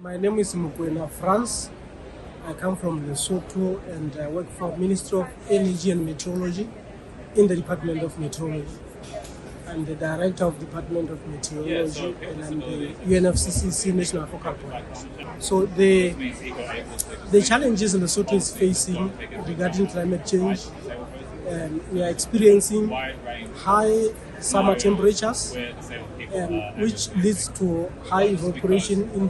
My name is Mukwena France. I come from Lesotho and I work for Ministry of Energy and Meteorology in the Department of Meteorology. I'm the Director of Department of Meteorology and I'm the UNFCCC National Focal Point. So the challenges Lesotho is facing regarding climate change, we are experiencing high summer temperatures, which leads to high evaporation in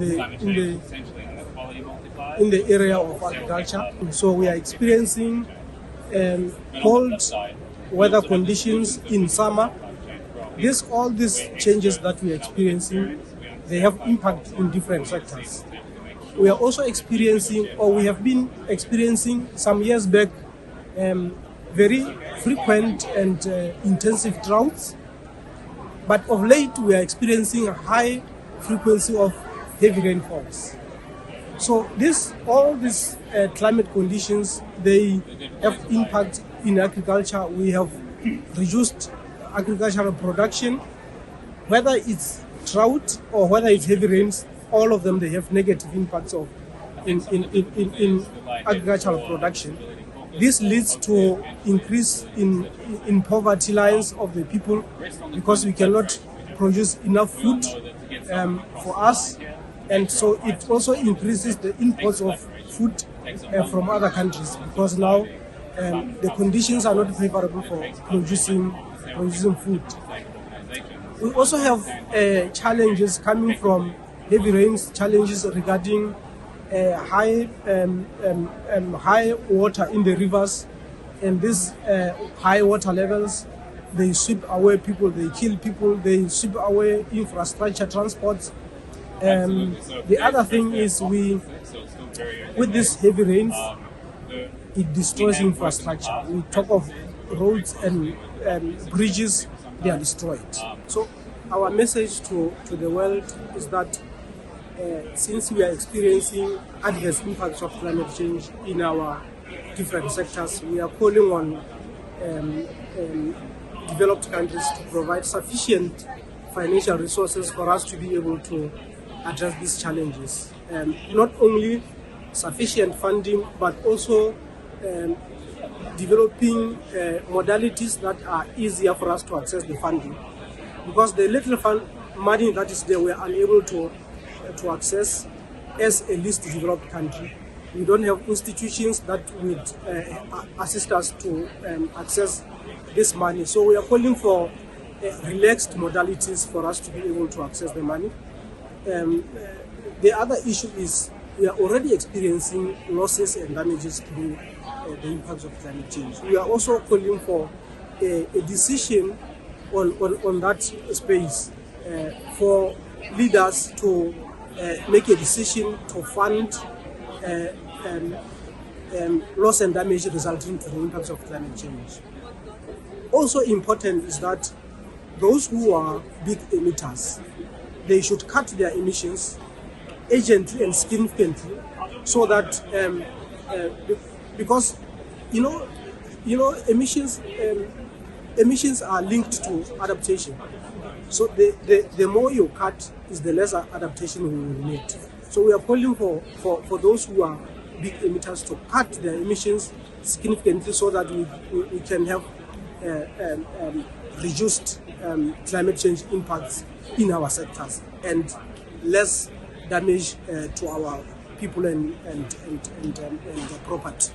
the area of agriculture. So we are experiencing cold weather conditions in summer. All these changes that we are experiencing, they have impact in different sectors. We are also experiencing, or we have been experiencing some years back, very frequent and intensive droughts. But of late, we are experiencing a high frequency of heavy rainfalls. So all these climate conditions, they have impact in agriculture. We have reduced agricultural production, whether it's drought or whether it's heavy rains. All of them, they have negative impacts in agricultural production. This leads to increase in poverty lines of the people because we cannot produce enough food for us, and so it also increases the imports of food from other countries because now the conditions are not favorable for producing food. We also have challenges coming from heavy rains, challenges regarding high water in the rivers, and these high water levels, they sweep away people, they kill people, they sweep away infrastructure, transports. The other thing is with these heavy rains, it destroys infrastructure. We talk of roads and bridges, they are destroyed. So our message to the world is that since we are experiencing adverse impacts of climate change in our different sectors, we are calling on developed countries to provide sufficient financial resources for us to be able to address these challenges. Not only sufficient funding, but also developing modalities that are easier for us to access the funding. Because the little money that is there, we are unable to access as a least developed country. We don't have institutions that would assist us to access this money. So we are calling for relaxed modalities for us to be able to access the money. The other issue is we are already experiencing losses and damages through the impacts of climate change. We are also calling for a decision on that space for leaders to make a decision to fund loss and damage resulting from the impacts of climate change. Also important is that those who are big emitters, they should cut their emissions urgently and significantly, so that because emissions are linked to adaptation. So the more you cut, is the less adaptation we will need. So we are calling for those who are big emitters to cut their emissions significantly, so that we can have reduced climate change impacts in our sectors and less damage to our people and property.